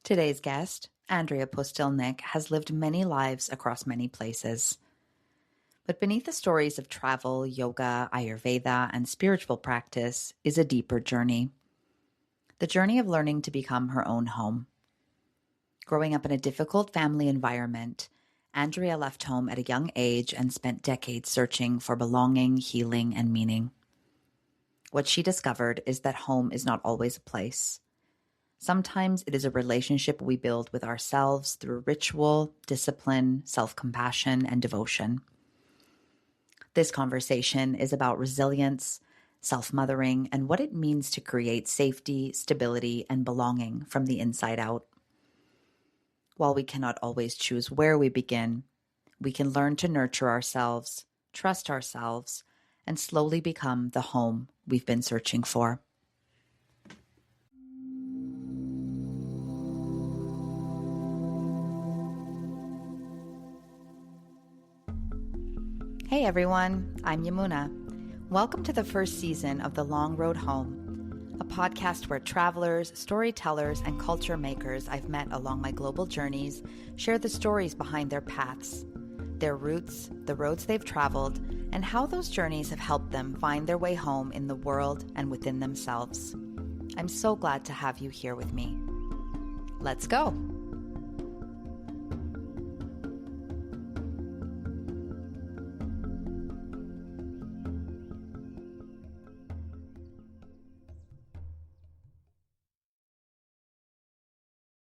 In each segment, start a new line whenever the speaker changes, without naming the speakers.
Today's guest, Andrea Pustilnik, has lived many lives across many places. But beneath the stories of travel, yoga, Ayurveda, and spiritual practice is a deeper journey. The journey of learning to become her own home. Growing up in a difficult family environment, Andrea left home at a young age and spent decades searching for belonging, healing, and meaning. What she discovered is that home is not always a place. Sometimes it is a relationship we build with ourselves through ritual, discipline, self-compassion, and devotion. This conversation is about resilience, self-mothering, and what it means to create safety, stability, and belonging from the inside out. While we cannot always choose where we begin, we can learn to nurture ourselves, trust ourselves, and slowly become the home we've been searching for. Hey everyone, I'm Yamuna. Welcome to the first season of The Long Road Home, a podcast where travelers, storytellers, and culture makers I've met along my global journeys share the stories behind their paths, their roots, the roads they've traveled, and how those journeys have helped them find their way home in the world and within themselves. I'm so glad to have you here with me. Let's go.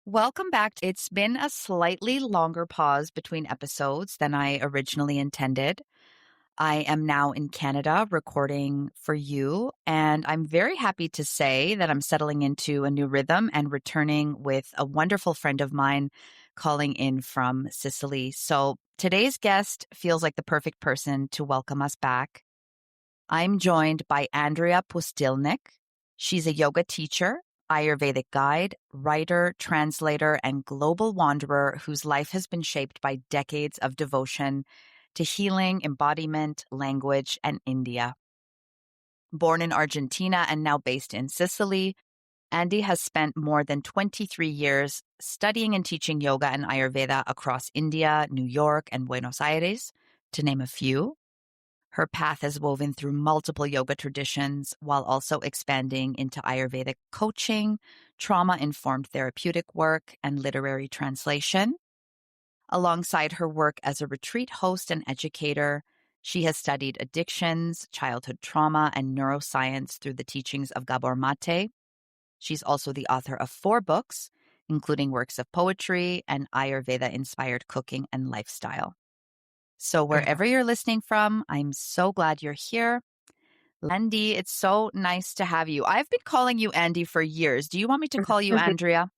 Welcome back. It's been a slightly longer pause between episodes than I originally intended. I am now in Canada recording for you, and I'm very happy to say that I'm settling into a new rhythm and returning with a wonderful friend of mine calling in from Sicily. So today's guest feels like the perfect person to welcome us back. I'm joined by Andrea Pustilnik. She's a yoga teacher, Ayurvedic guide, writer, translator, and global wanderer whose life has been shaped by decades of devotion to healing, embodiment, language, and India. Born in Argentina and now based in Sicily, Andy has spent more than 23 years studying and teaching yoga and Ayurveda across India, New York, and Buenos Aires, to name a few. Her path is woven through multiple yoga traditions while also expanding into Ayurvedic coaching, trauma-informed therapeutic work, and literary translation. Alongside her work as a retreat host and educator, she has studied addictions, childhood trauma, and neuroscience through the teachings of Gabor Mate. She's also the author of 4 books, including works of poetry and Ayurveda-inspired cooking and lifestyle. So wherever you're listening from, I'm so glad you're here. Andy, it's so nice to have you. I've been calling you Andy for years. Do you want me to call you Andrea?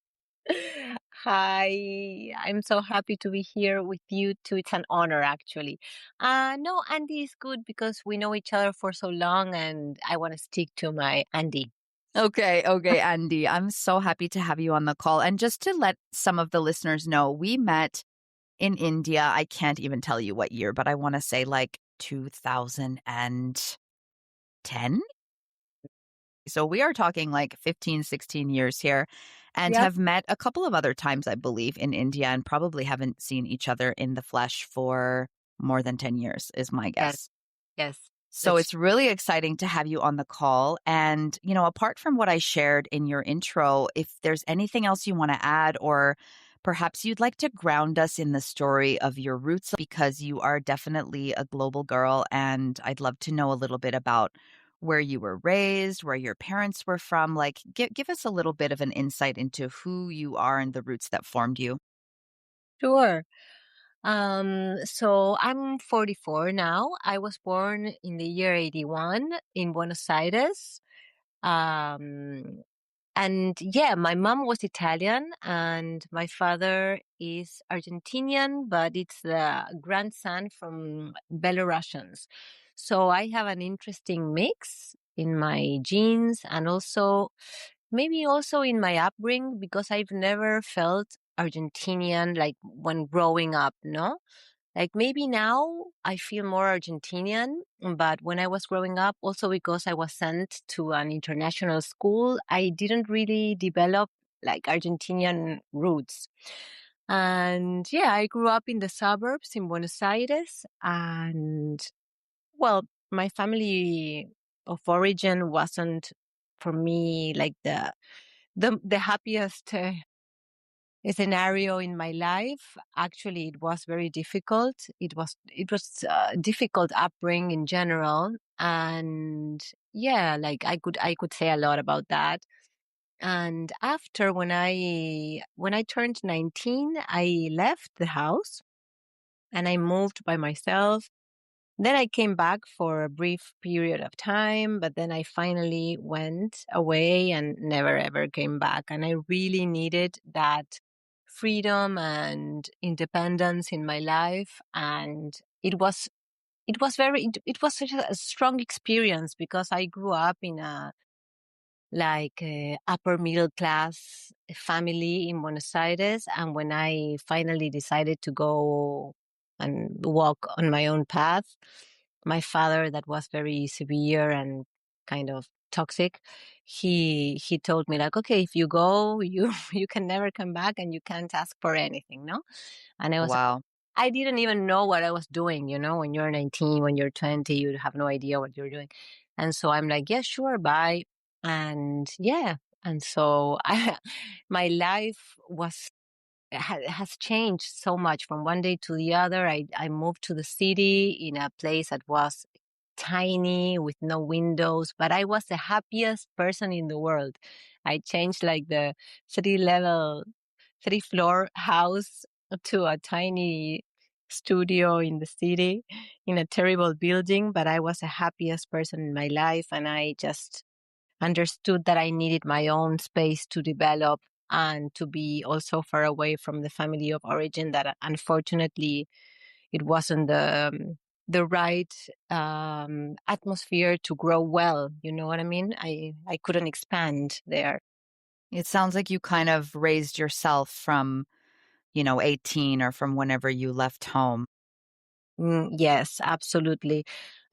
Hi, I'm so happy to be here with you too. It's an honor, actually. No, Andy is good because we know each other for so long, and I want to stick to my Andy.
Okay, Andy. I'm so happy to have you on the call. And just to let some of the listeners know, we met in India. I can't even tell you what year, but I want to say like 2010. So we are talking like 15, 16 years here and
Yep.
have met a couple of other times, I believe, in India and probably haven't seen each other in the flesh for more than 10 years, is my
Yes,
guess.
yes.
So
That's
it's really exciting to have you on the call. And, you know, apart from what I shared in your intro, if there's anything else you want to add, or perhaps you'd like to ground us in the story of your roots, because you are definitely a global girl. And I'd love to know a little bit about where you were raised, where your parents were from. Like, give us a little bit of an insight into who you are and the roots that formed you.
sure. So I'm 44 now. I was born in the year 81 in Buenos Aires. Um, And yeah, my mom was Italian and my father is Argentinian, but it's the grandson from Belarusians. So I have an interesting mix in my genes and also maybe also in my upbringing because I've never felt Argentinian like when growing up, no? Like maybe now I feel more Argentinian, but when I was growing up, also because I was sent to an international school, I didn't really develop like Argentinian roots. And yeah, I grew up in the suburbs in Buenos Aires. And well, my family of origin wasn't for me like the happiest scenario in my life. Actually, it was very difficult. It was difficult upbringing in general. And yeah, like I could say a lot about that. And after, when I turned 19, I left the house and I moved by myself. Then I came back for a brief period of time, but then I finally went away and never ever came back. And I really needed that freedom and independence in my life. And it was such a strong experience because I grew up in a like upper middle class family in Buenos Aires. And when I finally decided to go and walk on my own path, my father, that was very severe and kind of toxic, he told me like, okay, if you go, you you can never come back and you can't ask for anything, no? And
Wow.
I didn't even know what I was doing, when you're 19, when you're 20, you have no idea what you're doing. And so I'm like, yeah, sure, bye. And yeah. And so my life has changed so much from one day to the other. I moved to the city in a place that was tiny with no windows, but I was the happiest person in the world. I changed like the three level, 3-floor house to a tiny studio in the city in a terrible building, but I was the happiest person in my life. And I just understood that I needed my own space to develop and to be also far away from the family of origin that unfortunately it wasn't the right atmosphere to grow well. You know what I mean? I couldn't expand there.
It sounds like you kind of raised yourself from, 18 or from whenever you left home.
Yes, absolutely.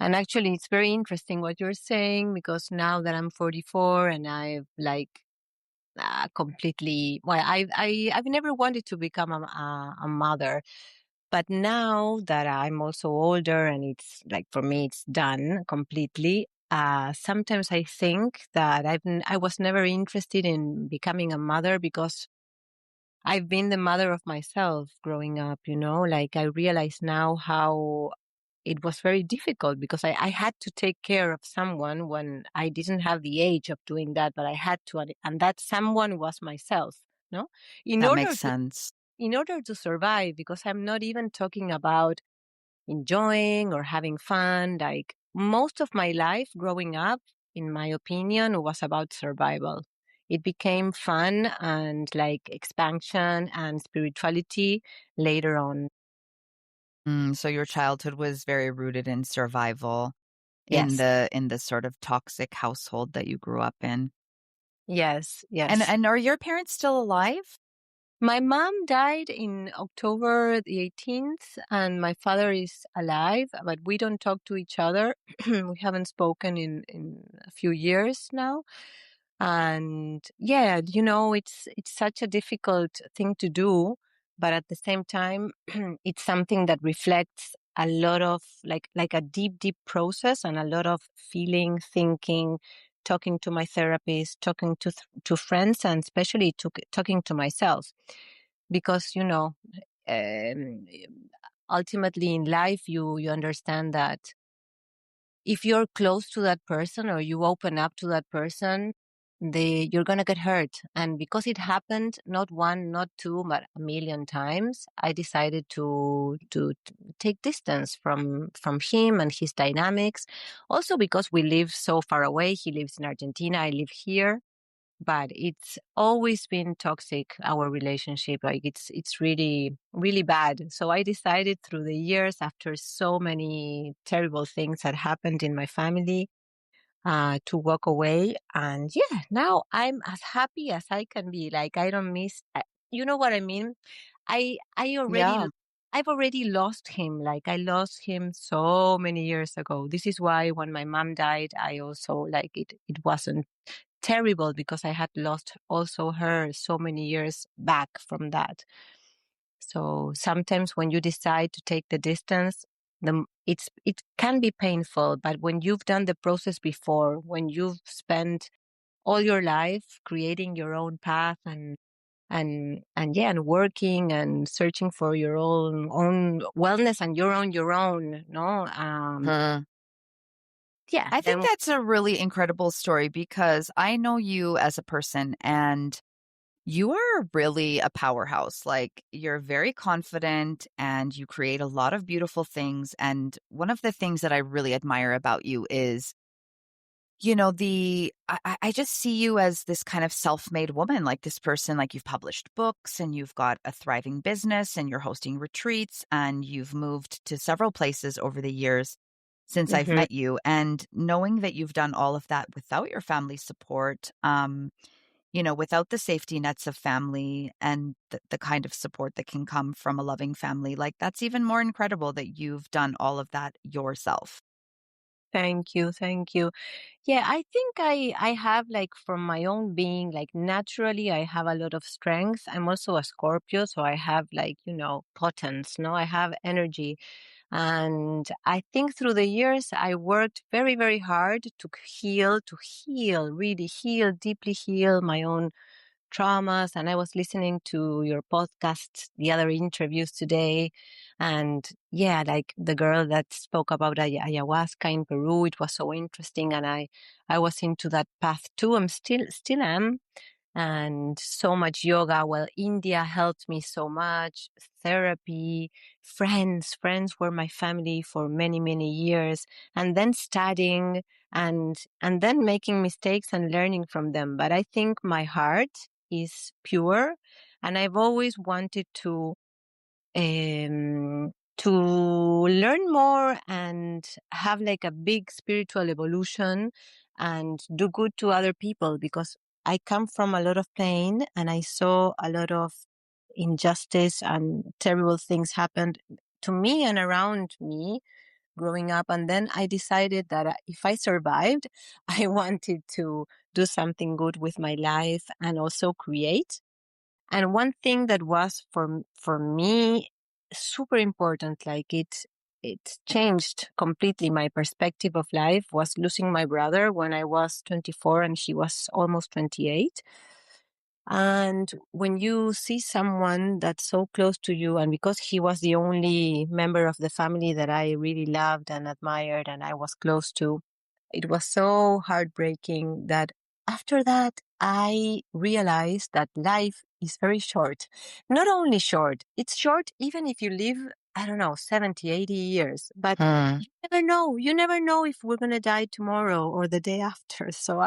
And actually, it's very interesting what you're saying because now that I'm 44 and I've like completely, well, I've never wanted to become a mother, but now that I'm also older and it's like for me it's done completely. Sometimes I think that I was never interested in becoming a mother because I've been the mother of myself growing up, like I realize now how it was very difficult because I had to take care of someone when I didn't have the age of doing that, but I had to, and that someone was myself, no? In
That
order
makes
to,
sense.
in order to survive, because I'm not even talking about enjoying or having fun. Like most of my life growing up, in my opinion, was about survival. It became fun and like expansion and spirituality later on.
So your childhood was very rooted in survival in
Yes,
the sort of toxic household that you grew up in.
yes,
And
yes.
and are your parents still alive?
My mom died in October the 18th, and my father is alive, but we don't talk to each other. We haven't spoken in a few years now. And yeah, it's such a difficult thing to do, but at the same time, it's something that reflects a lot of like a deep process and a lot of feeling, thinking, talking to my therapist, talking to friends, and especially talking to myself, because um, ultimately in life you understand that if you're close to that person or you open up to that person, you're gonna get hurt. And because it happened not one, not two, but a million times, I decided to take distance from him and his dynamics. Also because we live so far away. He lives in Argentina, I live here. But it's always been toxic, our relationship. Like it's really, really bad. So I decided through the years, after so many terrible things that happened in my family, to walk away. And yeah, now I'm as happy as I can be. Like I don't miss, you know what I mean? I I already
Yeah.
I've already lost him. Like I lost him so many years ago. This is why when my mom died, I also like it. It wasn't terrible because I had lost also her so many years back from that. So sometimes when you decide to take the distance, it can be painful, but when you've done the process before, when you've spent all your life creating your own path and yeah, and working and searching for your own wellness and your own no yeah,
I think
then
that's a really incredible story because I know you as a person and you are really a powerhouse. Like, you're very confident and you create a lot of beautiful things. And one of the things that I really admire about you is, I just see you as this kind of self-made woman, like this person, like you've published books and you've got a thriving business and you're hosting retreats and you've moved to several places over the years since I've
mhm.
met you. And knowing that you've done all of that without your family support, without the safety nets of family and the kind of support that can come from a loving family, like that's even more incredible that you've done all of that yourself.
Thank you, thank you. Yeah, I think I have like from my own being, like naturally I have a lot of strength. I'm also a Scorpio, so I have like, potence, no? I have energy. And I think through the years I worked very, very hard to heal, really heal, deeply heal my own traumas. And I was listening to your podcast, the other interviews today. And yeah, like the girl that spoke about ayahuasca in Peru, it was so interesting. And I was into that path too. Still am. And so much yoga. Well, India helped me so much. Therapy, friends were my family for many, many years. And then studying and then making mistakes and learning from them. But I think my heart is pure, and I've always wanted to learn more and have like a big spiritual evolution and do good to other people, because I come from a lot of pain and I saw a lot of injustice and terrible things happen to me and around me growing up. And then I decided that if I survived, I wanted to do something good with my life and also create. And one thing that was for me super important, like it changed completely my perspective of life, was losing my brother when I was 24 and he was almost 28. And when you see someone that's so close to you, and because he was the only member of the family that I really loved and admired and I was close to, it was so heartbreaking that after that, I realized that life is very short. Not only short, it's short even if you live, I don't know, 70, 80 years, but
Hmm.
you never know. You never know if we're going to die tomorrow or the day after. So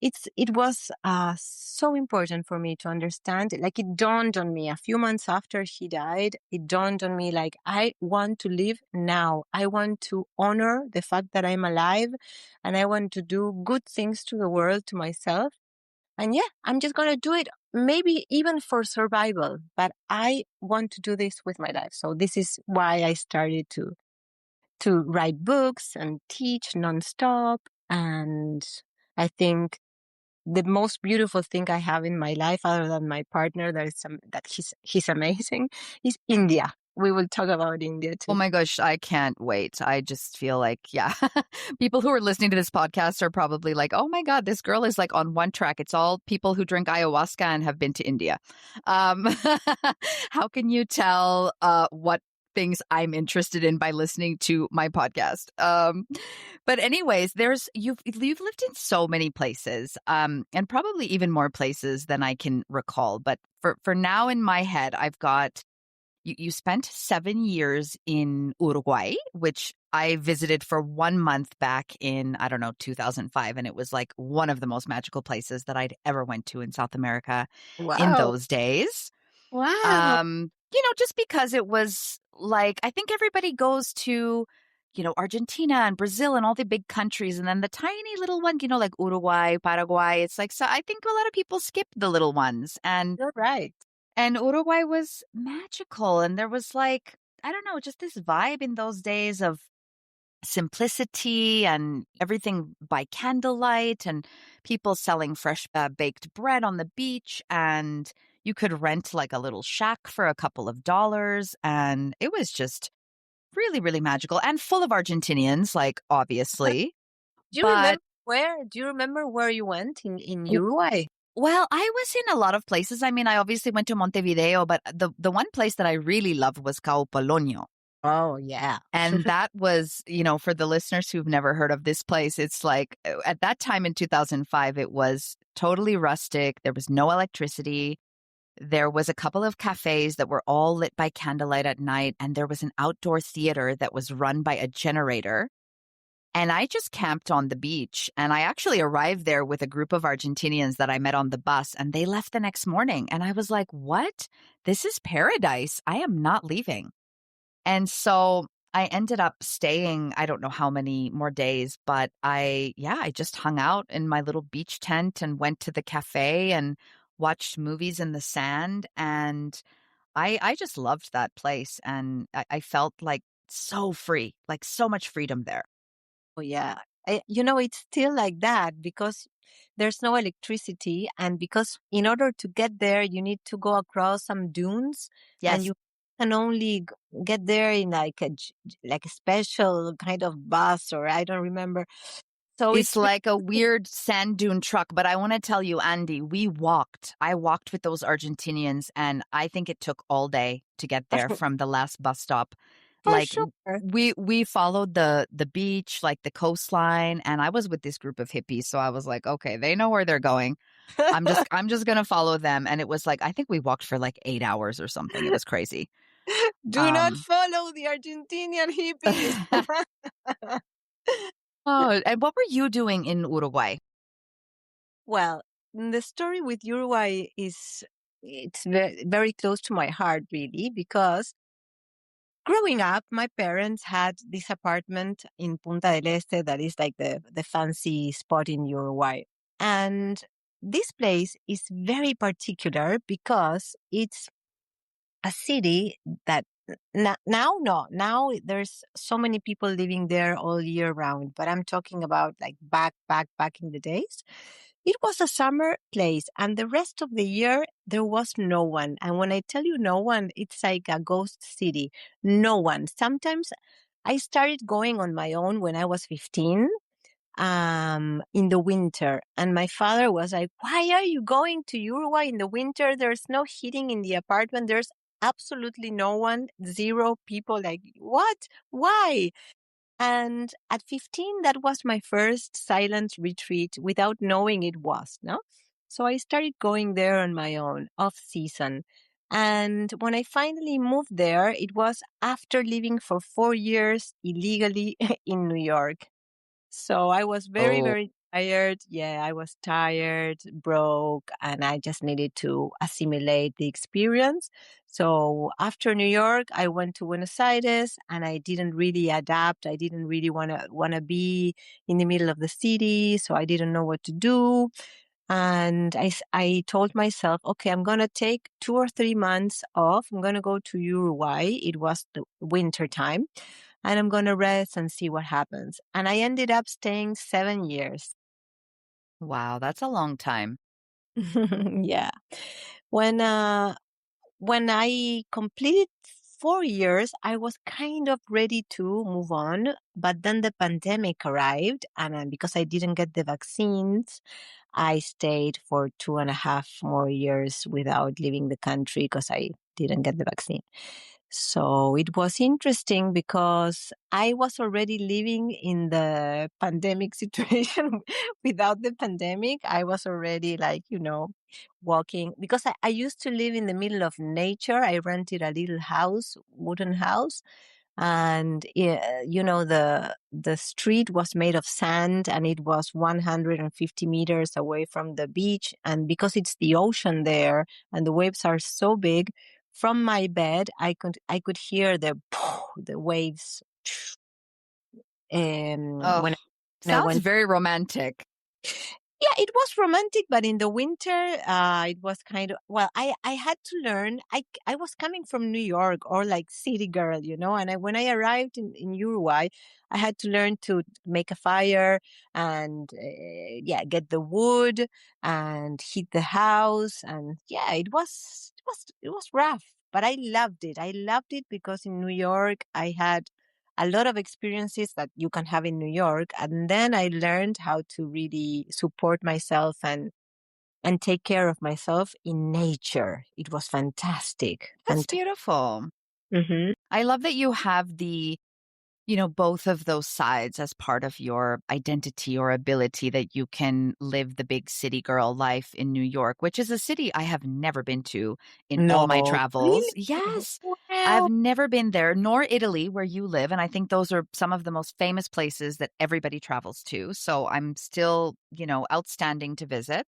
it was so important for me to understand. Like, it dawned on me a few months after he died. It dawned on me, like, I want to live now. I want to honor the fact that I'm alive, and I want to do good things to the world, to myself. And yeah, I'm just going to do it, maybe even for survival, but I want to do this with my life. So this is why I started to write books and teach nonstop. And I think the most beautiful thing I have in my life, other than my partner, that he's amazing, is India. We will talk about India
Oh
too.
my gosh, I can't wait. I just feel like, yeah, people who are listening to this podcast are probably like, oh my God, this girl is like on one track. It's all people who drink ayahuasca and have been to India. Um, how can you tell what things I'm interested in by listening to my podcast? But anyways, you've lived in so many places, and probably even more places than I can recall. But for now in my head, I've got you spent 7 years in Uruguay, which I visited for 1 month back in, I don't know, 2005. And it was like one of the most magical places that I'd ever went to in South America in
Wow.
those days.
Wow.
Just because it was like, I think everybody goes to, Argentina and Brazil and all the big countries. And then the tiny little one, like Uruguay, Paraguay. It's like, so I think a lot of people skip the little ones.
You're right.
And Uruguay was magical, and there was like, I don't know, just this vibe in those days of simplicity and everything by candlelight and people selling fresh baked bread on the beach. And you could rent like a little shack for a couple of dollars. And it was just really, really magical and full of Argentinians, like obviously.
Do you
But
remember where? Do you remember where you went in Uruguay?
well, I was in a lot of places. I mean, I obviously went to Montevideo, but the one place that I really loved was Cao Polonio.
Oh yeah.
And that was, for the listeners who've never heard of this place, it's like at that time in 2005, it was totally rustic. There was no electricity. There was a couple of cafes that were all lit by candlelight at night. And there was an outdoor theater that was run by a generator. And I just camped on the beach. And I actually arrived there with a group of Argentinians that I met on the bus, and they left the next morning. And I was like, what? This is paradise. I am not leaving. And so I ended up staying, I don't know how many more days, but I just hung out in my little beach tent and went to the cafe and watched movies in the sand. And I just loved that place. And I felt like so free, like so much freedom there.
Oh, yeah. It's still like that because there's no electricity. And because in order to get there, you need to go across some dunes and
Yes.
you can only get there in like like a special kind of bus, or I don't remember. So
It's
it's
like a weird sand dune truck, but I want to tell you, Andy, we walked. I walked with those Argentinians, and I think it took all day to get there from the last bus stop.
for
Like
sure.
we followed the beach, like the coastline, and I was with this group of hippies, so I was like, okay, they know where they're going. I'm just gonna follow them. And it was like I think we walked for like 8 hours or something. It was crazy.
Do not
Um
follow the Argentinian hippies.
Oh, and what were you doing in Uruguay?
Well, the story with Uruguay is it's very, very close to my heart, really, because growing up, my parents had this apartment in Punta del Este that is like the fancy spot in Uruguay. And this place is very particular because it's a city that now, no, now there's so many people living there all year round, but I'm talking about like back in the days. It was a summer place, and the rest of the year there was no one. And when I tell you no one, it's like a ghost city. No one. Sometimes I started going on my own when I was 15, in the winter. And my father was like, why are you going to Uruguay in the winter? There's no heating in the apartment. There's absolutely no one, zero people. Like, what? Why? And at 15, that was my first silent retreat without knowing it was, no? So I started going there on my own, off season. And when I finally moved there, it was after living for 4 years illegally in New York. So I was very,
Oh,
very tired. Yeah, I was tired, broke, and I just needed to assimilate the experience. So after New York, I went to Buenos Aires and I didn't really adapt. I didn't really want to be in the middle of the city, so I didn't know what to do. And I told myself, okay, I'm going to take 2 or 3 months off. I'm going to go to Uruguay. It was the winter time, and I'm going to rest and see what happens. And I ended up staying 7 years.
wow, that's a long time.
Yeah. When, uh, when I completed 4 years, I was kind of ready to move on, but then the pandemic arrived, and because I didn't get the vaccines, I stayed for 2.5 more years without leaving the country because I didn't get the vaccine. So it was interesting because I was already living in the pandemic situation without the pandemic. I was already like, walking because I used to live in the middle of nature. I rented a little house, wooden house, and the street was made of sand, and it was 150 meters away from the beach. And because it's the ocean there and the waves are so big, from my bed I could hear the waves.
Oh,
When I
sounds
went
very romantic.
Yeah, it was romantic, but in the winter, it was kind of, well, I had to learn. I was coming from New York, or like city girl, and when I arrived in Uruguay, I had to learn to make a fire and, yeah, get the wood and heat the house. And yeah, it was rough, but I loved it. I loved it because in New York, I had a lot of experiences that you can have in New York. And then I learned how to really support myself and take care of myself in nature. It was fantastic.
That's beautiful.
Hmm.
I love that you have both of those sides as part of your identity or ability, that you can live the big city girl life in New York, which is a city I have never been to in all my
No,
travels.
really?
Yes, I've
Well,
never been there, nor Italy, where you live. And I think those are some of the most famous places that everybody travels to. So I'm still, outstanding to visit.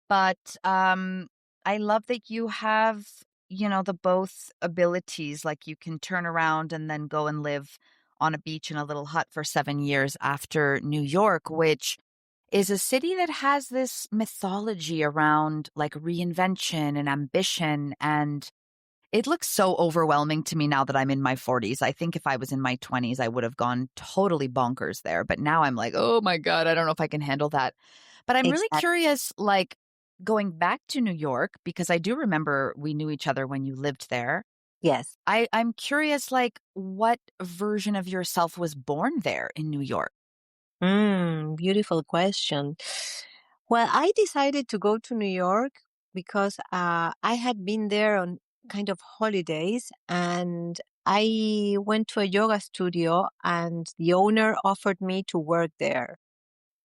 But I love that you have, the both abilities. Like, you can turn around and then go and live on a beach in a little hut for 7 years after New York, which is a city that has this mythology around like reinvention and ambition. And it looks so overwhelming to me now that I'm in my 40s. I think if I was in my 20s, I would have gone totally bonkers there. But now I'm like, oh my God, I don't know if I can handle that. But I'm really
exactly.
curious, like, going back to New York, because I do remember we knew each other when you lived there.
Yes.
I'm curious, like, what version of yourself was born there in New York?
Beautiful question. Well, I decided to go to New York because I had been there on kind of holidays, and I went to a yoga studio, and the owner offered me to work there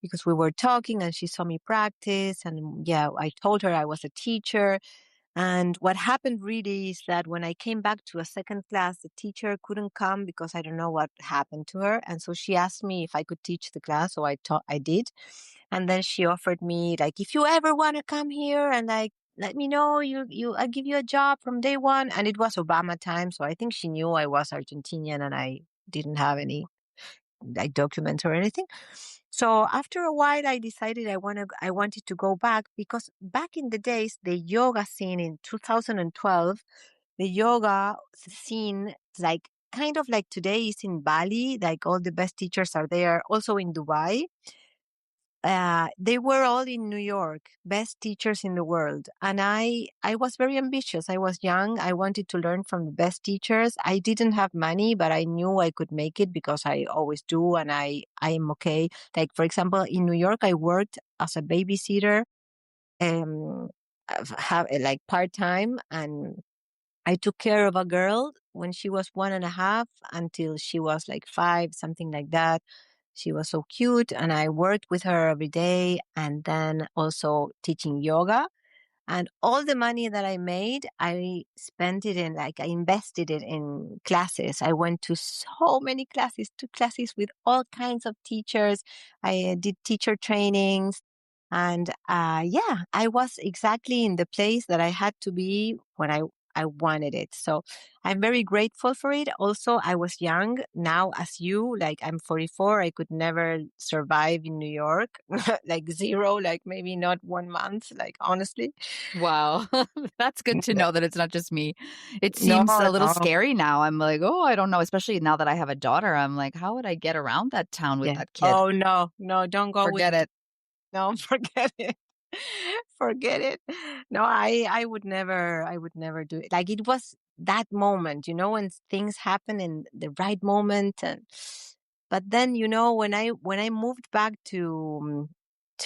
because we were talking and she saw me practice. And yeah, I told her I was a teacher. And what happened really is that when I came back to a second class, the teacher couldn't come because I don't know what happened to her. And so she asked me if I could teach the class. So I did. And then she offered me, like, if you ever want to come here and like, let me know, I'll give you a job from day one. And it was Obama time. So I think she knew I was Argentinian and I didn't have any like documents or anything. So after a while, I decided I wanted to go back because back in the days, the yoga scene in 2012, the yoga scene, like kind of like today is in Bali, like all the best teachers are there, also in Dubai. They were all in New York, best teachers in the world. And I was very ambitious. I was young. I wanted to learn from the best teachers. I didn't have money, but I knew I could make it because I always do. And I am okay. Like, for example, in New York, I worked as a babysitter, um, have like part time, and I took care of a girl when she was 1.5 until she was like 5, something like that. She was so cute, and I worked with her every day, and then also teaching yoga. And all the money that I made, I spent it in, like, I invested it in classes. I went to so many classes, to classes with all kinds of teachers. I did teacher trainings. And yeah, I was exactly in the place that I had to be when I wanted it. So I'm very grateful for it. Also, I was young. Now, as you, like, I'm 44, I could never survive in New York, like zero, like maybe not 1 month, like honestly.
Wow. That's good to know that it's not just me. It
No,
seems a little
no.
scary now. I'm like, oh, I don't know. Especially now that I have a daughter, I'm like, how would I get around that town with
Yeah.
that kid?
Oh, no, no, don't go with
Forget
the,
it.
no, forget it. Forget it. No, I would never do it. Like, it was that moment, when things happen in the right moment. And but then, when I moved back to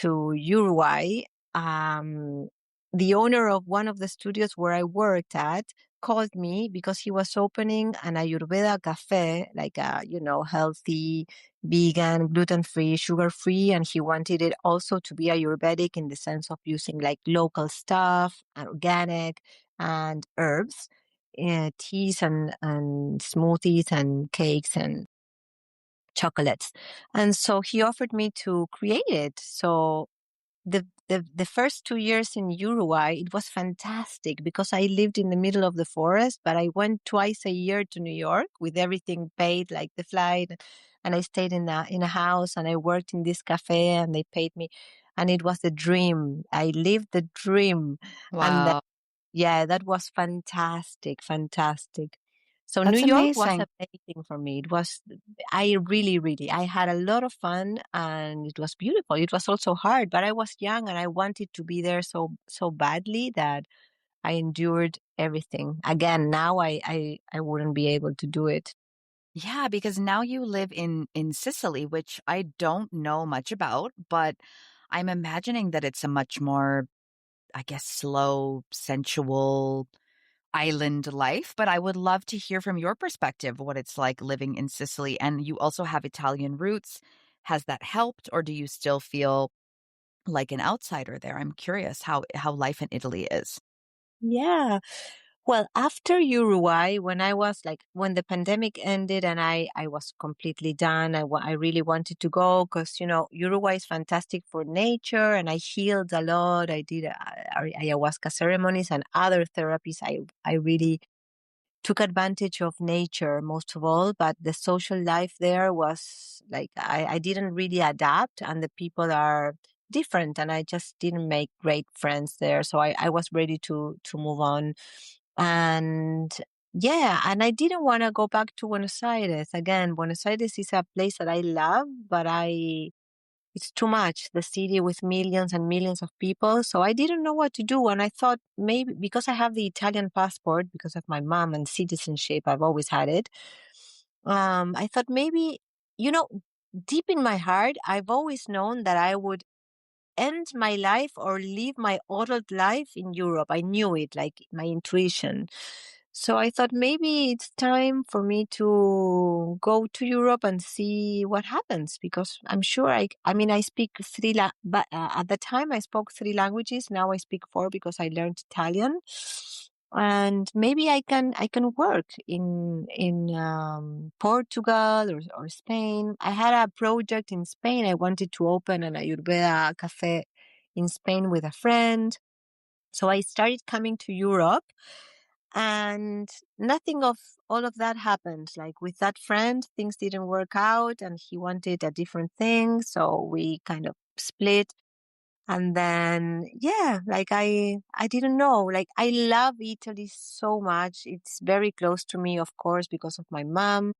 Uruguay, um the owner of one of the studios where I worked at called me because he was opening an Ayurveda cafe, like a, healthy, vegan, gluten-free, sugar-free, and he wanted it also to be Ayurvedic in the sense of using like local stuff, organic, and herbs, teas and smoothies and cakes and chocolates. And so he offered me to create it. So the first 2 years in Uruguay, it was fantastic because I lived in the middle of the forest, but I went twice a year to New York with everything paid, like the flight, and I stayed in a house, and I worked in this cafe, and they paid me. and it was a dream. I lived the dream. And
Wow.
yeah, that was fantastic, fantastic. So New
That's
York was
amazing.
amazing for me. It was, I really, really, I had a lot of fun and it was beautiful. It was also hard, but I was young and I wanted to be there so badly that I endured everything. Again, now I wouldn't be able to do it.
Yeah, because now you live in Sicily, which I don't know much about, but I'm imagining that it's a much more, I guess, slow, sensual island life. But I would love to hear from your perspective what it's like living in Sicily. And you also have Italian roots. Has that helped, or do you still feel like an outsider there? I'm curious how life in Italy is.
Yeah. Well, after Uruguay, when I was like, when the pandemic ended and I was completely done, I really wanted to go because, Uruguay is fantastic for nature and I healed a lot. I did ayahuasca ceremonies and other therapies. I really took advantage of nature most of all, but the social life there was like, I didn't really adapt and the people are different and I just didn't make great friends there. So I was ready to move on. And yeah, and I didn't want to go back to Buenos Aires. Again, Buenos Aires is a place that I love, but it's too much, the city with millions and millions of people. So I didn't know what to do. And I thought maybe because I have the Italian passport, because of my mom and citizenship, I've always had it. I thought maybe, you know, deep in my heart, I've always known that I would end my life or live my adult life in Europe. I knew it, like my intuition. So I thought maybe it's time for me to go to Europe and see what happens because I'm sure I mean, I speak but at the time I spoke three languages. Now I speak four because I learned Italian. And maybe I can work in Portugal or Spain. I had a project in Spain. I wanted to open an Ayurveda cafe in Spain with a friend. So I started coming to Europe and nothing of all of that happened. Like with that friend, things didn't work out and he wanted a different thing. So we kind of split. And then, yeah, like I didn't know, like I love Italy so much. It's very close to me, of course, because of my mom.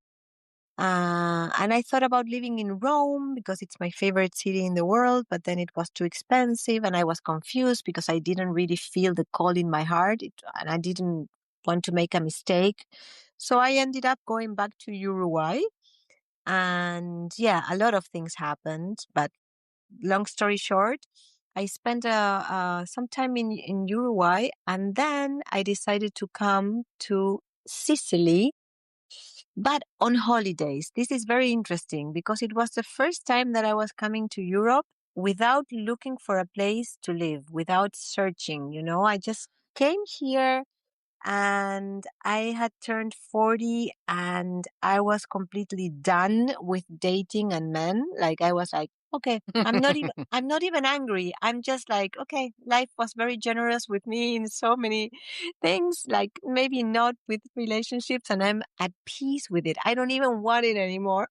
And I thought about living in Rome because it's my favorite city in the world, but then it was too expensive and I was confused because I didn't really feel the call in my heart and I didn't want to make a mistake. So I ended up going back to Uruguay and yeah, a lot of things happened, but long story short, I spent some time in Uruguay and then I decided to come to Sicily, but on holidays. This is very interesting because it was the first time that I was coming to Europe without looking for a place to live, without searching. I just came here and I had turned 40 and I was completely done with dating and men. Like I was like, okay, I'm not even angry. I'm just like, okay, life was very generous with me in so many things, like maybe not with relationships and I'm at peace with it. I don't even want it anymore.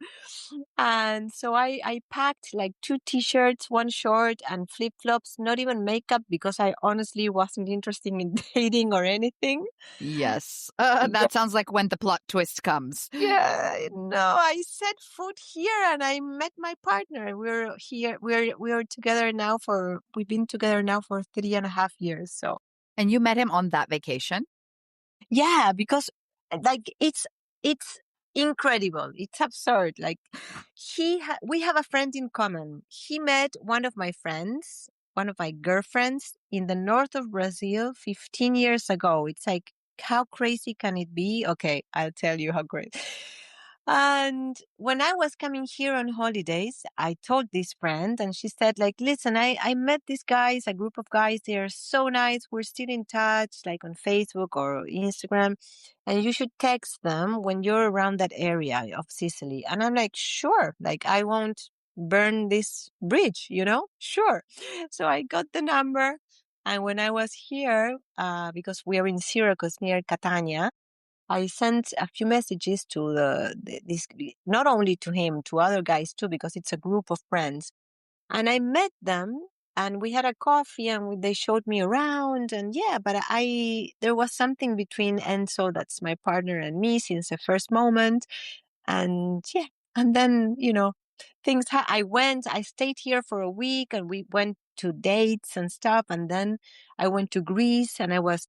And so I packed like two t-shirts, one short and flip-flops, not even makeup because I honestly wasn't interested in dating or anything.
Yes.
Yeah,
That sounds like when the plot twist comes.
yeah, no, I set foot here and I met my partner. We're here, we're together now we've been together now for 3.5 years. So
And you met him on that vacation?
yeah, because like it's incredible. It's absurd. Like we have a friend in common. He met one of my friends, one of my girlfriends in the north of Brazil 15 years ago. It's like, how crazy can it be? Okay, I'll tell you how great. And when I was coming here on holidays, I told this friend and she said like, listen, I met these guys, a group of guys. They are so nice. We're still in touch, like on Facebook or Instagram. And you should text them when you're around that area of Sicily. And I'm like, sure, like I won't burn this bridge. Sure. So I got the number. And when I was here, because we're in Syracuse near Catania, I sent a few messages to this, not only to him, to other guys too, because it's a group of friends. And I met them and we had a coffee and they showed me around. And yeah, but there was something between Enzo, that's my partner, and me since the first moment. And yeah, and then, I stayed here for a week and we went to dates and stuff. And then I went to Greece and I was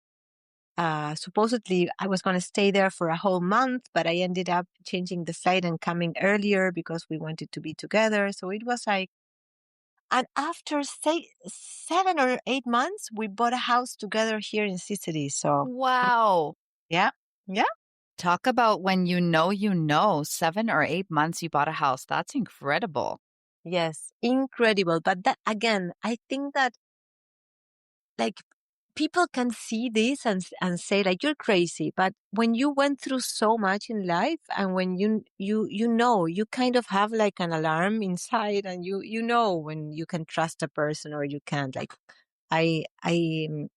supposedly I was going to stay there for a whole month, but I ended up changing the flight and coming earlier because we wanted to be together. So it was like, and after say 7 or 8 months, we bought a house together here in Sicily. So
Wow.
yeah, yeah,
Talk about when you know, 7 or 8 months you bought a house. That's incredible.
yes, incredible. But that again, I think that like people can see this and say like you're crazy, but when you went through so much in life and when you kind of have like an alarm inside, and you know when you can trust a person or you can't. Like I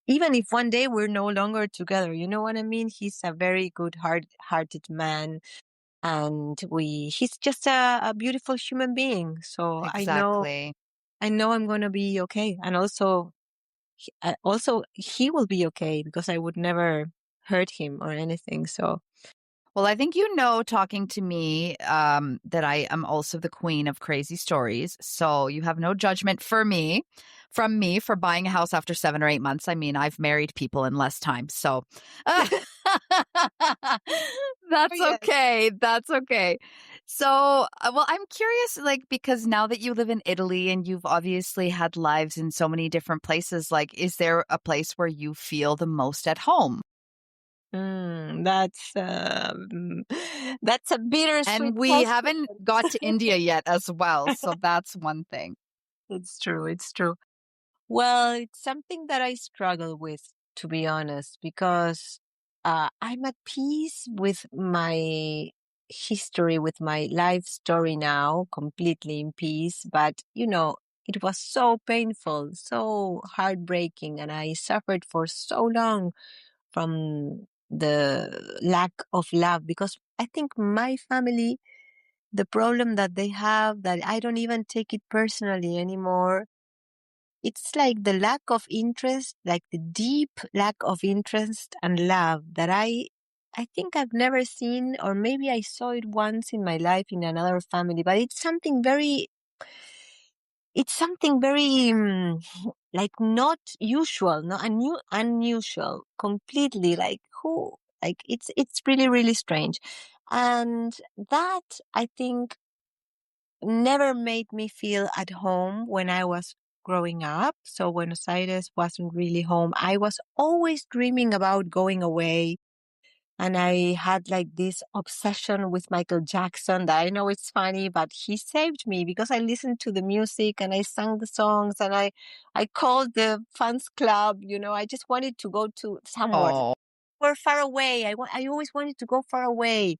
even if one day we're no longer together, you know what I mean? He's a very good hearted man, and we he's just a beautiful human being. So
Exactly.
I know I'm going to be okay. And also he will be okay because I would never hurt him or anything. So
Well, I think talking to me, that I am also the queen of crazy stories. So you have no judgment from me for buying a house after 7 or 8 months. I mean, I've married people in less time. So
oh,
that's
yes.
okay. That's okay. So, well, I'm curious, like, because now that you live in Italy and you've obviously had lives in so many different places, like, is there a place where you feel the most at home?
That's that's a bittersweet
And we
question.
haven't got to India yet as well, so that's one thing.
It's true. It's true. Well, it's something that I struggle with, to be honest, because I'm at peace with my history, with my life story now, completely in peace. But, it was so painful, so heartbreaking, and I suffered for so long from the lack of love because I think my family, the problem that they have, that I don't even take it personally anymore, it's like the lack of interest, like the deep lack of interest and love that I think I've never seen, or maybe I saw it once in my life in another family, but it's something very like not usual, not unusual, completely like who, like it's really, really strange. And that I think never made me feel at home when I was growing up. So Buenos Aires wasn't really home. I was always dreaming about going away. And I had like this obsession with Michael Jackson that I know it's funny, but he saved me because I listened to the music and I sang the songs and I called the fans club. I just wanted to go to somewhere.
Oh,
We're far away. I always wanted to go far away.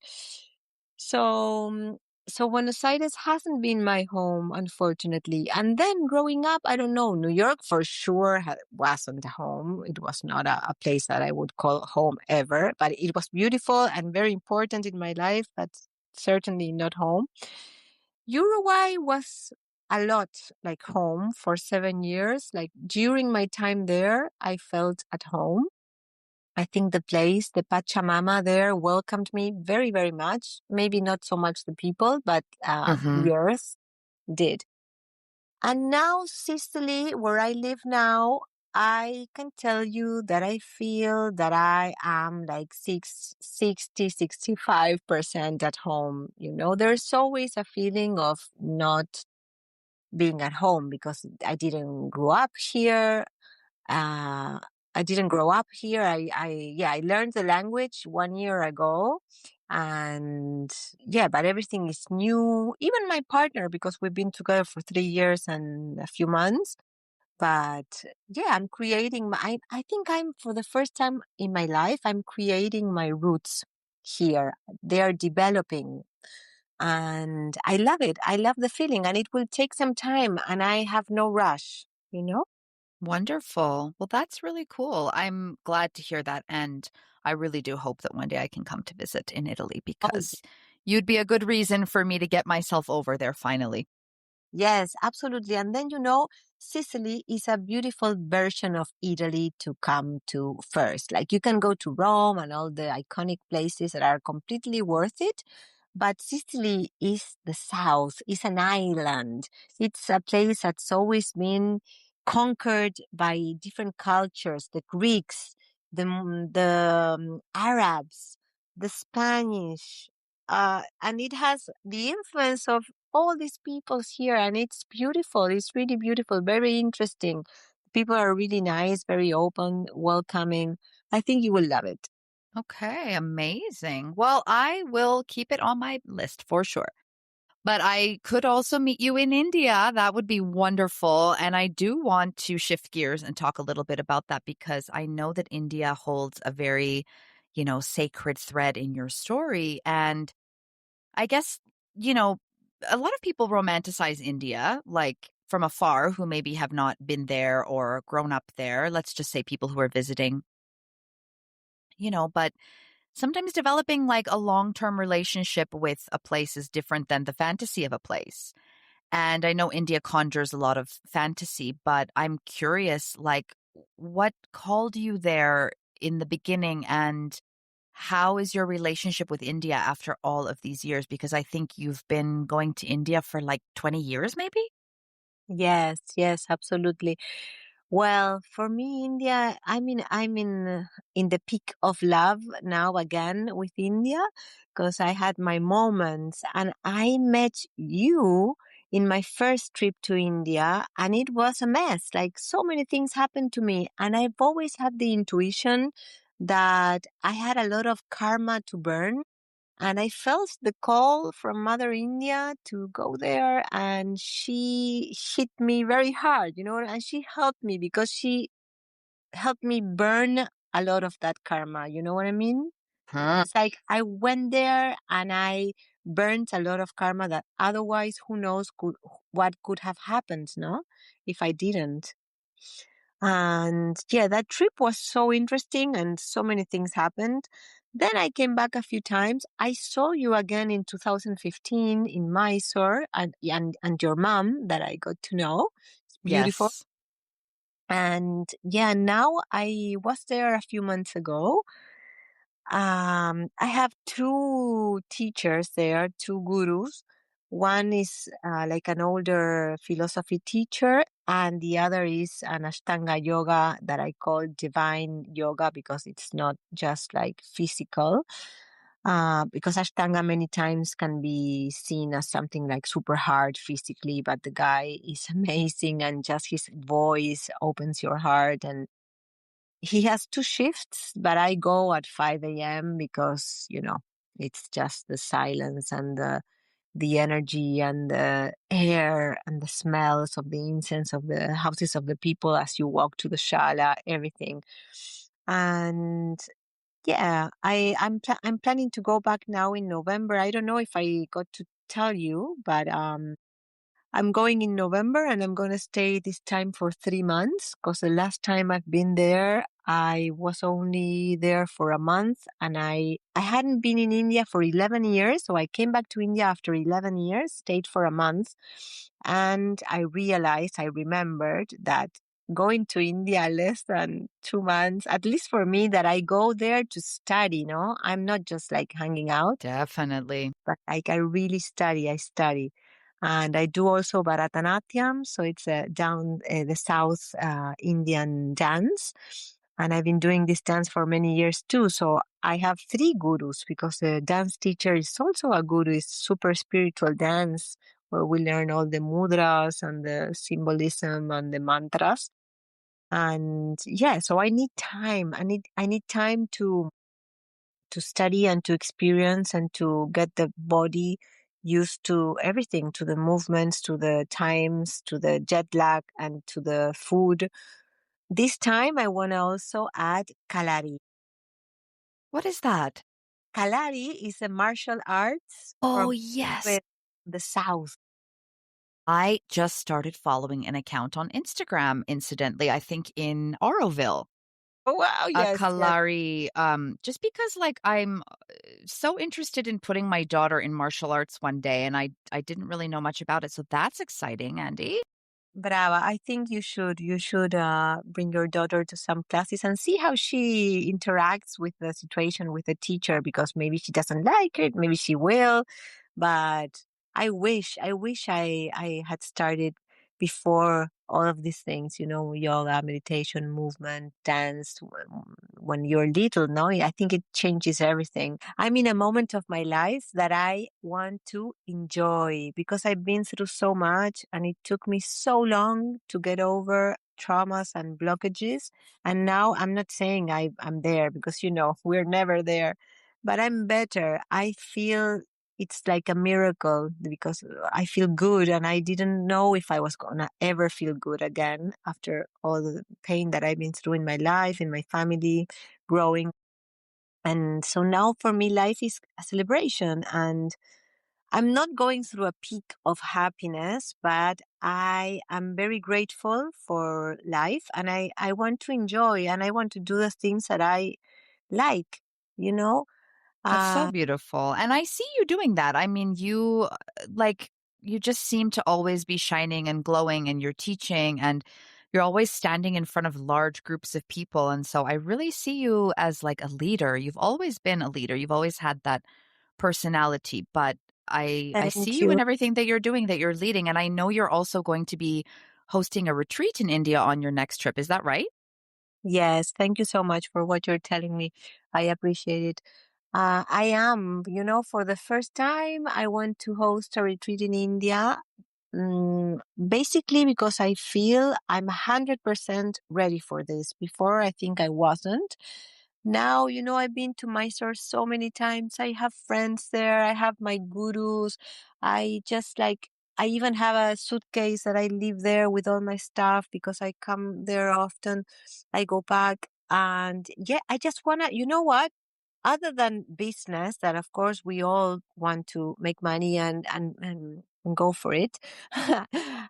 So, so Buenos Aires hasn't been my home, unfortunately. And then growing up, I don't know, New York for sure wasn't a home. It was not a place that I would call home ever, but it was beautiful and very important in my life, but certainly not home. Uruguay was a lot like home for 7 years. Like during my time there, I felt at home. I think the place, the Pachamama there welcomed me very, very much. Maybe not so much the people, but
hmm
the earth did. And now Sicily, where I live now, I can tell you that I feel that I am like 65% at home. There's always a feeling of not being at home because I didn't grow up here. Uh, I didn't grow up here. I learned the language 1 year ago, and yeah, but everything is new. Even my partner, because we've been together for 3 years and a few months. But yeah, I'm creating I think I'm, for the first time in my life, I'm creating my roots here. They are developing. And I love it. I love the feeling, and it will take some time, and I have no rush, you know?
Wonderful. Well, that's really cool. I'm glad to hear that. And I really do hope that one day I can come to visit in Italy
Oh,
because you'd be a good reason for me to get myself over there finally.
yes, absolutely. And then, Sicily is a beautiful version of Italy to come to first. Like you can go to Rome and all the iconic places that are completely worth it. But Sicily is the south, is an island. It's a place that's always been conquered by different cultures, the Greeks, the Arabs, the Spanish, and it has the influence of all these peoples here, and it's beautiful. It's really beautiful, very interesting. People are really nice, very open, welcoming. I think you will love it.
Okay, amazing. Well, I will keep it on my list for sure. But I could also meet you in India. That would be wonderful. And I do want to shift gears and talk a little bit about that because I know that India holds a very, sacred thread in your story. And I guess, you know, a lot of people romanticize India, like from afar, who maybe have not been there or grown up there. Let's just say people who are visiting, but sometimes developing like a long term relationship with a place is different than the fantasy of a place. And I know India conjures a lot of fantasy, but I'm curious, like, what called you there in the beginning and how is your relationship with India after all of these years? Because I think you've been going to India for like 20 years, maybe?
Yes, yes, absolutely. Well, for me, India, I'm in the peak of love now again with India because I had my moments and I met you in my first trip to India and it was a mess. Like so many things happened to me and I've always had the intuition that I had a lot of karma to burn and I felt the call from Mother India to go there, and she hit me very hard, and she helped me because she helped me burn a lot of that karma. You know what I mean?
Huh.
It's like I went there and I burnt a lot of karma that otherwise, who knows what could have happened, no? If I didn't. And yeah, that trip was so interesting and so many things happened. Then I came back a few times. I saw you again in 2015 in Mysore and your mom that I got to know. It's beautiful.
Yes.
And yeah, now I was there a few months ago. I have two teachers there, two gurus. One is like an older philosophy teacher, and the other is an Ashtanga yoga that I call divine yoga because it's not just like physical. Because Ashtanga many times can be seen as something like super hard physically, but the guy is amazing and just his voice opens your heart and he has two shifts, but I go at 5 a.m. because, it's just the silence and the energy and the air and the smells of the incense of the houses of the people as you walk to the shala, everything. And yeah, I'm planning to go back now in November. I don't know if I got to tell you, but I'm going in November and I'm going to stay this time for 3 months because the last time I've been there, I was only there for a month and I hadn't been in India for 11 years. So I came back to India after 11 years, stayed for a month. And I remembered that going to India less than 2 months, at least for me, that I go there to study, no? I'm not just like hanging out,
Definitely.
but like I really study. I study. And I do also Bharatanatyam, so it's down the South Indian dance. And I've been doing this dance for many years too. So I have three gurus because the dance teacher is also a guru. It's super spiritual dance where we learn all the mudras and the symbolism and the mantras. And yeah, so I need time. I need time to study and to experience and to get the body used to everything, to the movements, to the times, to the jet lag, and to the food. This time, I want to also add Kalari.
What is that?
Kalari is a martial arts
Oh,
from
yes.
with the South.
I just started following an account on Instagram, incidentally, I think in Auroville.
Oh, wow,
A
yes, yes.
Kalari, just because like I'm so interested in putting my daughter in martial arts one day and I didn't really know much about it. So that's exciting, Andy.
Brava. I think you should. You should bring your daughter to some classes and see how she interacts with the situation with the teacher, because maybe she doesn't like it, maybe she will. But I wish I had started before all of these things, yoga, meditation, movement, dance, when you're little, no? I think it changes everything. I'm in a moment of my life that I want to enjoy because I've been through so much and it took me so long to get over traumas and blockages. And now I'm not saying I'm there because, we're never there, but I'm better. I feel it's like a miracle because I feel good and I didn't know if I was going to ever feel good again after all the pain that I've been through in my life, in my family, growing. And so now for me, life is a celebration and I'm not going through a peak of happiness, but I am very grateful for life and I want to enjoy and I want to do the things that I like, you know?
That's so
Uh,
beautiful. And I see you doing that. I mean, like, you just seem to always be shining and glowing and you're teaching and you're always standing in front of large groups of people. And so I really see you as like a leader. You've always been a leader. You've always had that personality, but I see
thank
you
you.
in everything that you're doing, that you're leading. And I know you're also going to be hosting a retreat in India on your next trip. Is that right?
Yes, thank you so much for what you're telling me. I appreciate it. I am, for the first time, I want to host a retreat in India. Basically, because I feel I'm 100% ready for this. Before, I think I wasn't. Now, I've been to Mysore so many times. I have friends there. I have my gurus. I just like, I even have a suitcase that I leave there with all my stuff because I come there often. I go back. And yeah, I just want to, you know what? Other than business, that of course we all want to make money and go for it.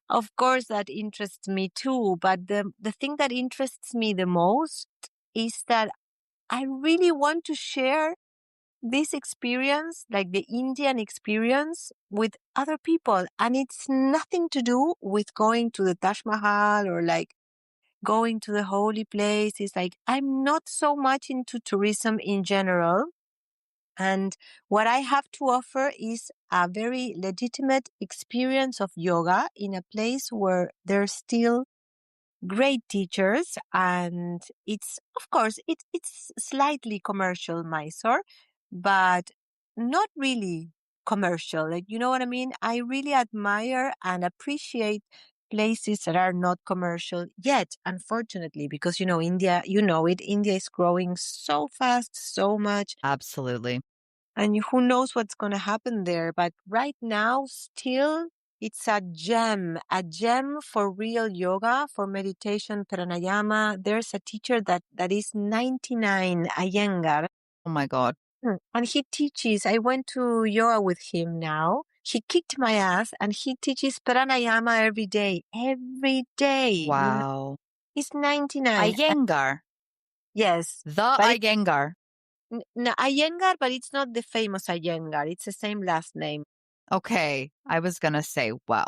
Of course, that interests me too. But the thing that interests me the most is that I really want to share this experience, like the Indian experience, with other people. And it's nothing to do with going to the Taj Mahal or like going to the holy place. It's like I'm not so much into tourism in general. And what I have to offer is a very legitimate experience of yoga in a place where there's still great teachers, and it's of course it's slightly commercial, Mysore, but not really commercial, like, you know what I mean. I really admire and appreciate places that are not commercial yet, unfortunately, because India, India is growing so fast, so much,
Absolutely.
and who knows what's going to happen there. But right now, still, it's a gem for real yoga, for meditation, pranayama. There's a teacher that is 99, Iyengar.
Oh my God.
And he teaches. I went to yoga with him now. He kicked my ass and he teaches pranayama every day. Every day.
Wow.
He's 99.
Iyengar.
Yes.
The
But
Iyengar.
Iyengar, but it's not the famous Iyengar. It's the same last name.
Okay, I was going to say wow,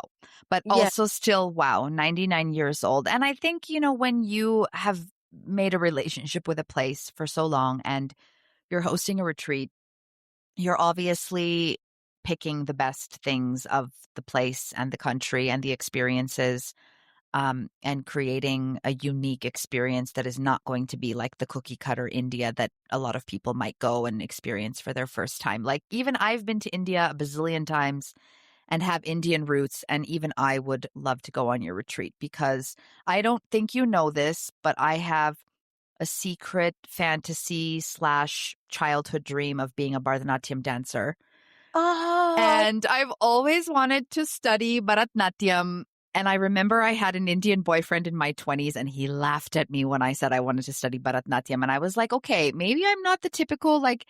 but
Yeah.
also still wow, 99 years old. And I think, when you have made a relationship with a place for so long and you're hosting a retreat, you're obviously picking the best things of the place and the country and the experiences, and creating a unique experience that is not going to be like the cookie cutter India that a lot of people might go and experience for their first time. Like, even I've been to India a bazillion times and have Indian roots. And even I would love to go on your retreat because I don't think you know this, but I have a secret fantasy slash childhood dream of being a Bharatanatyam dancer.
Oh,
And I've always wanted to study Bharatanatyam. And I remember I had an Indian boyfriend in my 20s and he laughed at me when I said I wanted to study Bharatanatyam. And I was like, okay, maybe I'm not the typical like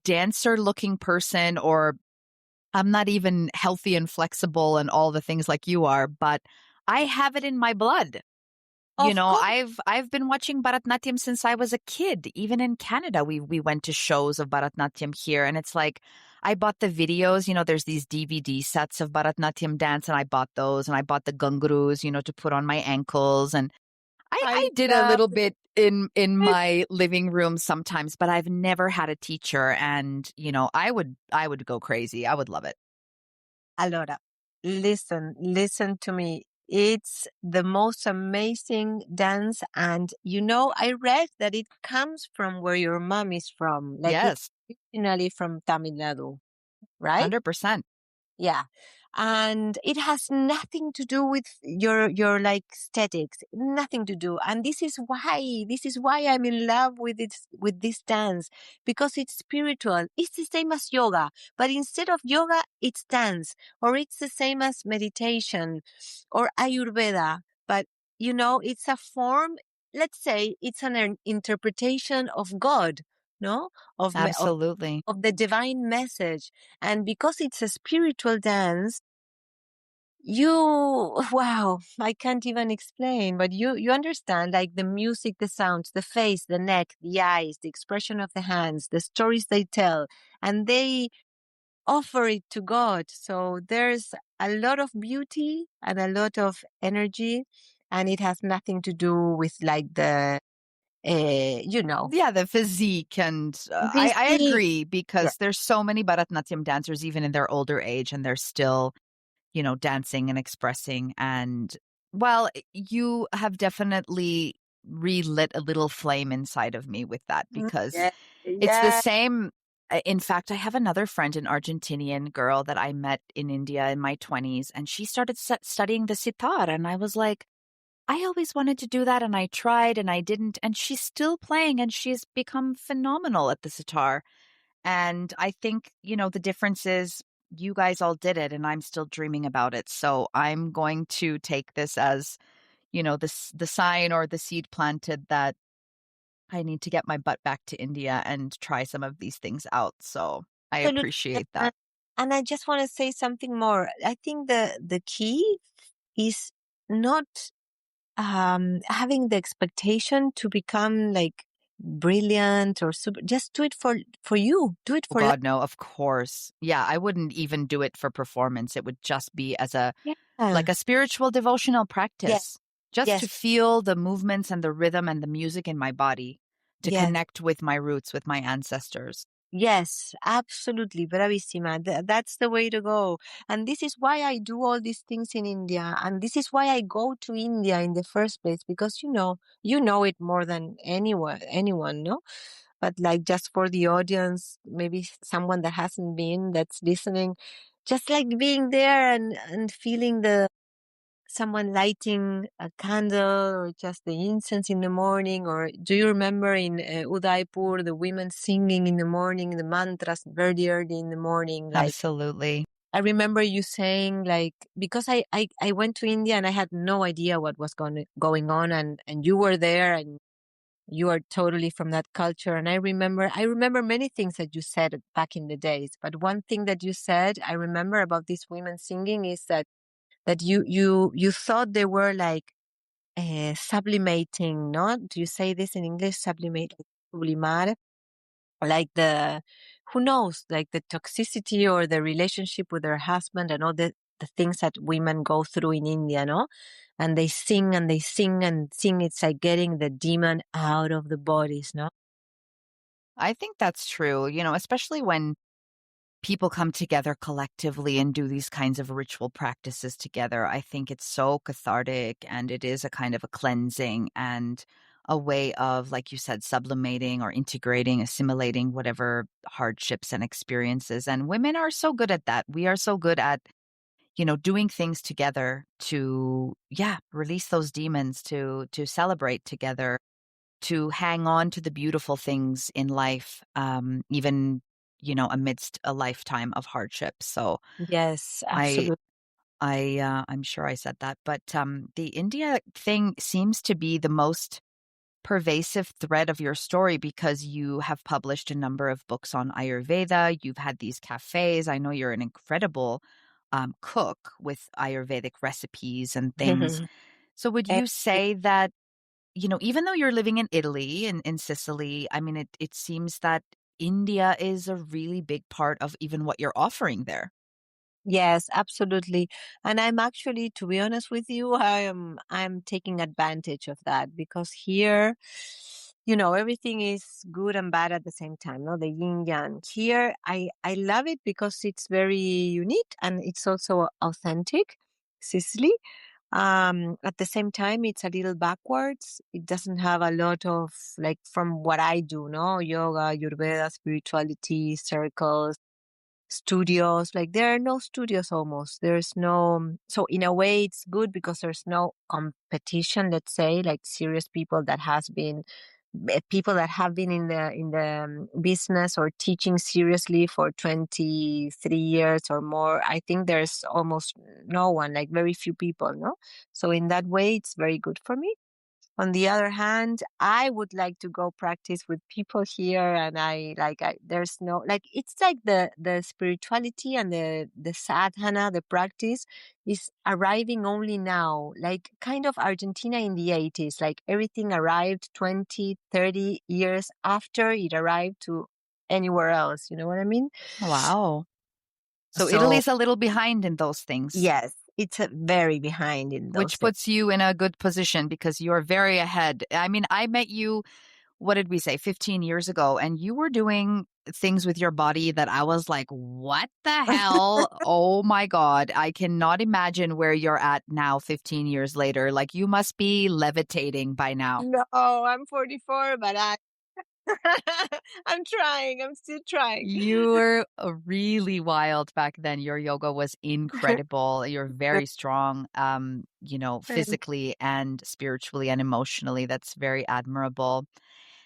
dancer looking person, or I'm not even healthy and flexible and all the things like you are, but I have it in my blood.
Of course,
I've been watching Bharatanatyam since I was a kid. Even in Canada, we went to shows of Bharatanatyam here, and it's like I bought the videos. There's these DVD sets of Bharatanatyam dance, and I bought those, and I bought the gungurus, to put on my ankles, and I
I
did a
love
little bit in
it.
my living room sometimes, but I've never had a teacher, and I would go crazy. I would love it.
Allora, listen to me. It's the most amazing dance. And I read that it comes from where your mom is from. Like it's
Yes,
originally from Tamil Nadu, right?
100%.
Yeah. And it has nothing to do with your like aesthetics, nothing to do. And this is why I'm in love with this dance, because it's spiritual. It's the same as yoga, but instead of yoga, it's dance, or it's the same as meditation or Ayurveda. But it's a form, let's say it's an interpretation of God, no? Of me-
Absolutely.
of the divine message. And because it's a spiritual dance, you, wow, I can't even explain, but you understand, like the music, the sounds, the face, the neck, the eyes, the expression of the hands, the stories they tell, and they offer it to God. So there's a lot of beauty and a lot of energy, and it has nothing to do with like the, you know,
Yeah, the physique. And
this
I
thing.
agree
Yeah.
because there's so many Bharatanatyam dancers, even in their older age, and they're still, dancing and expressing. And well, you have definitely relit a little flame inside of me with that because
Yeah.
it's the
Yeah.
same. In fact, I have another friend, an Argentinian girl that I met in India in my 20s, and she started studying the sitar. And I was like, I always wanted to do that, and I tried and I didn't. And she's still playing, and she's become phenomenal at the sitar. And I think, the difference is you guys all did it and I'm still dreaming about it. So I'm going to take this as, the sign or the seed planted that I need to get my butt back to India and try some of these things out. So I
Absolutely.
appreciate
And
that.
and I just want to say something more. I think the key is not having the expectation to become like brilliant or super. Just do it for you. Do it
Oh
for life.
God, no, of course. Yeah, I wouldn't even do it for performance. It would just be as like
Yeah.
a spiritual devotional
Yes.
practice, just to
Yes.
feel the movements and the rhythm and the music in my body, to
Yes.
connect with my roots, with my ancestors.
Yes, absolutely. Bravissima. That's the way to go. And this is why I do all these things in India. And this is why I go to India in the first place, because you know it more than anyone, no? But like just for the audience, maybe someone that hasn't been, that's listening, just like being there and feeling the someone lighting a candle or just the incense in the morning. Or do you remember in Udaipur, the women singing in the morning, the mantras very early in the morning? Like,
Absolutely.
I remember you saying, like, because I went to India and I had no idea what was going on, and you were there and you are totally from that culture. And I remember many things that you said back in the days, but one thing that you said I remember about these women singing is that you thought they were like sublimating, no? Do you say this in English? Sublimate, like sublimar, like the, who knows, like the toxicity or the relationship with their husband and all the things that women go through in India, no? And they sing and they sing and sing. It's like getting the demon out of the bodies, no?
I think that's true, especially when people come together collectively and do these kinds of ritual practices together. I think it's so cathartic and it is a kind of a cleansing and a way of, like you said, sublimating or integrating, assimilating whatever hardships and experiences. And women are so good at that. We are so good at, doing things together to, yeah, release those demons, to celebrate together, to hang on to the beautiful things in life, even, amidst a lifetime of hardship. So
Yes,
I,
absolutely.
I'm sure I said that, but the India thing seems to be the most pervasive thread of your story because you have published a number of books on Ayurveda. You've had these cafes. I know you're an incredible cook with Ayurvedic recipes and things. So would
Eh,
you say that? even though you're living in Italy and in Sicily, I mean, it seems that India is a really big part of even what you're offering there.
Yes, absolutely. And I'm actually, to be honest with you, I'm taking advantage of that because here, everything is good and bad at the same time, no? The yin yang. Here, I love it because it's very unique and it's also authentic. Sicily. At the same time, it's a little backwards. It doesn't have a lot of, like, from what I do, no? Yoga, Ayurveda, spirituality, circles, studios. Like, there are no studios almost. There's no, so in a way, it's good because there's no competition, let's say, like serious people that have been in the business or teaching seriously for 23 years or more. I think there's almost no one, like very few people, no? So in that way, it's very good for me. On the other hand, I would like to go practice with people here, and there's no, like, it's like the spirituality and the sadhana, the practice is arriving only now, like kind of Argentina in the 80s, like everything arrived 20, 30 years after it arrived to anywhere else. You know what I mean?
Wow. So
So
Italy's a little behind in those things,
yes, it's very behind in those
which
things.
puts you in a good position because you're very ahead. I mean, I met you, what did we say, 15 years ago, and you were doing things with your body that I was like, what the hell? Oh my God. I cannot imagine where you're at now, 15 years later. Like, you must be levitating by now.
No, I'm 44, but I'm trying. I'm still trying.
You were really wild back then. Your yoga was incredible. You're very strong,
Thank,
physically and spiritually and emotionally. That's very admirable.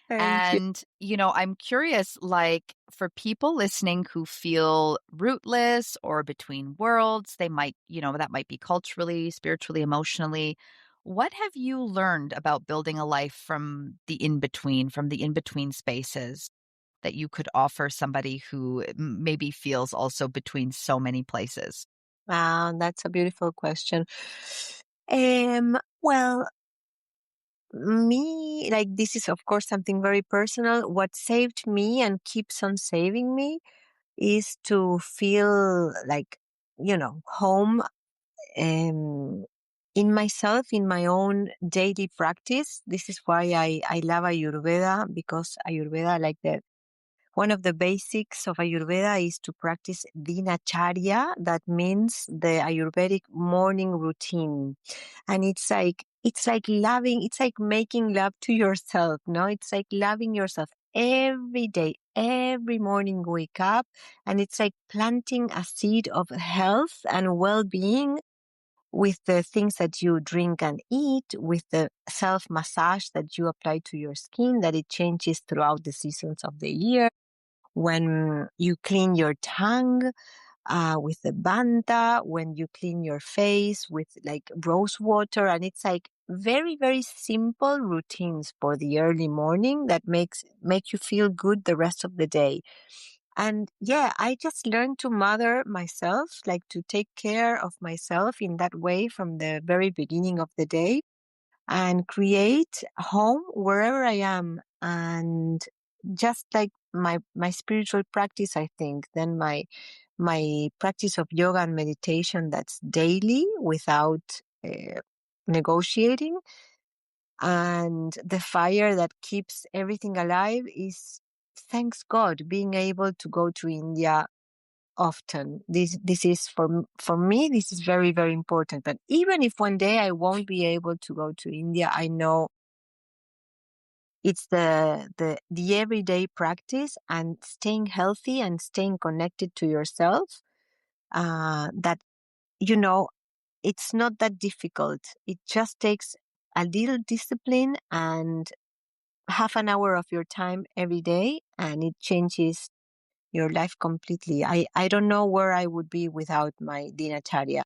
thank you.
And, I'm curious, like, for people listening who feel rootless or between worlds, they might, that might be culturally, spiritually, emotionally. What have you learned about building a life from the in between spaces that you could offer somebody who maybe feels also between so many places?
That's a beautiful question. Well, me, like, this is of course something very personal. What saved me and keeps on saving me is to feel like, home, um, in myself, in my own daily practice. This is why I love Ayurveda, because Ayurveda, like, one of the basics of Ayurveda is to practice dinacharya. That means the Ayurvedic morning routine. And it's like loving, it's like making love to yourself, no? It's like loving yourself every day, every morning wake up. And it's like planting a seed of health and well-being with the things that you drink and eat, with the self massage that you apply to your skin, that it changes throughout the seasons of the year, when you clean your tongue with the banta, when you clean your face with like rose water. And it's like very, very simple routines for the early morning that make you feel good the rest of the day. And yeah, I just learned to mother myself, like to take care of myself in that way from the very beginning of the day, and create a home wherever I am. And just like my spiritual practice, I think, then my practice of yoga and meditation, that's daily without negotiating. And the fire that keeps everything alive is, thanks God, being able to go to India often. This is for me, this is very, very important. But even if one day I won't be able to go to India, I know it's the everyday practice and staying healthy and staying connected to yourself, that, you know it's not that difficult. It just takes a little discipline and half an hour of your time every day, and it changes your life completely. I don't know where I would be without my dinacharya.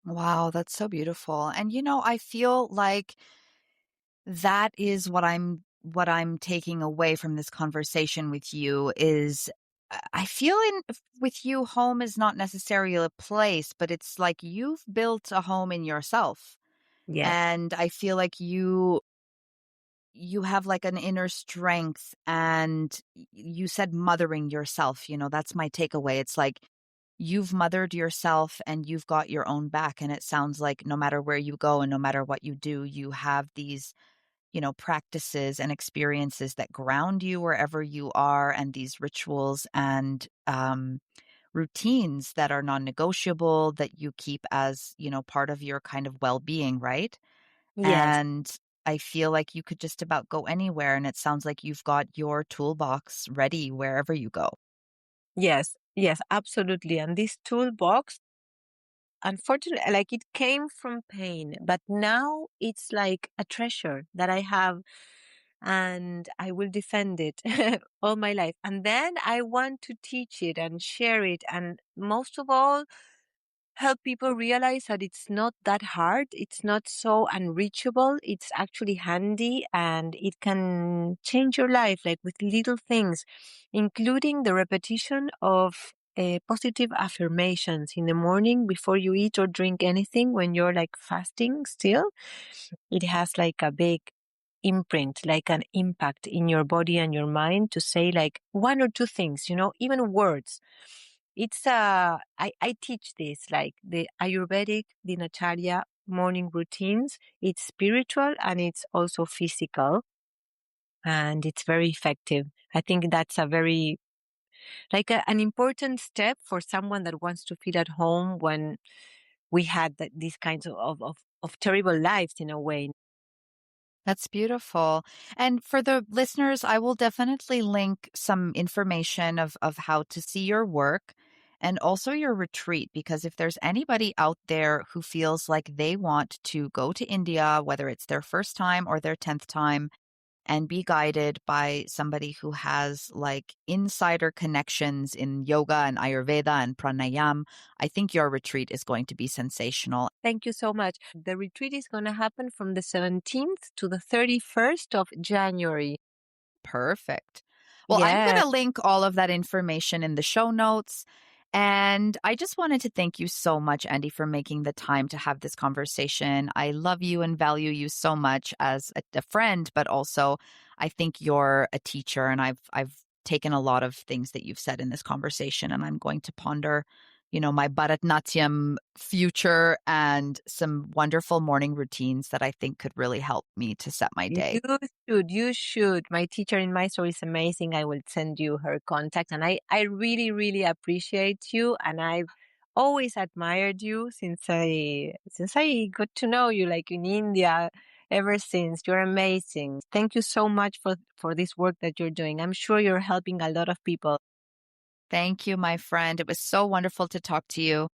Wow, that's so beautiful. And I feel like that is what I'm taking away from this conversation with you is I feel with you, home is not necessarily a place, but it's like you've built a home in yourself.
Yes.
And I feel like you have like an inner strength, and you said mothering yourself, that's my takeaway. It's like you've mothered yourself and you've got your own back. And it sounds like no matter where you go and no matter what you do, you have these, practices and experiences that ground you wherever you are, and these rituals and routines that are non-negotiable that you keep as, part of your kind of well-being, right?
Yes.
And I feel like you could just about go anywhere, and it sounds like you've got your toolbox ready wherever you go.
Yes. Yes, absolutely. And this toolbox, unfortunately, like it came from pain, but now it's like a treasure that I have, and I will defend it all my life. And then I want to teach it and share it. And most of all, help people realize that it's not that hard. It's not so unreachable. It's actually handy, and it can change your life, like with little things, including the repetition of positive affirmations in the morning before you eat or drink anything when you're like fasting still. It has like a big imprint, like an impact in your body and your mind to say like one or two things, even words. It's I teach this like the Ayurvedic dinacharya morning routines. It's spiritual and it's also physical, and it's very effective. I think that's a very like an important step for someone that wants to feel at home when we had these kinds of terrible lives in a way.
That's beautiful. And for the listeners, I will definitely link some information of how to see your work and also your retreat, because if there's anybody out there who feels like they want to go to India, whether it's their first time or their 10th time, and be guided by somebody who has like insider connections in yoga and Ayurveda and pranayam, I think your retreat is going to be sensational.
Thank you so much. The retreat is going to happen from the 17th to the 31st of January.
Perfect. Well, I'm going
Yeah.
to link all of that information in the show notes. And I just wanted to thank you so much, Andy, for making the time to have this conversation. I love you and value you so much as a friend, but also I think you're a teacher, and I've taken a lot of things that you've said in this conversation, and I'm going to ponder, my Bharatanatyam future and some wonderful morning routines that I think could really help me to set my
You
day.
you should. My teacher in Mysore is amazing. I will send you her contact. And I really, really appreciate you. And I've always admired you since I got to know you like in India ever since. You're amazing. Thank you so much for this work that you're doing. I'm sure you're helping a lot of people.
Thank you, my friend. It was so wonderful to talk to you.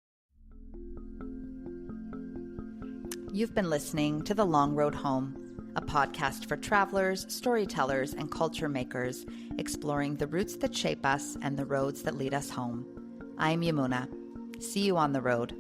You've been listening to The Long Road Home, a podcast for travelers, storytellers, and culture makers, exploring the roots that shape us and the roads that lead us home. I'm Yamuna. See you on the road.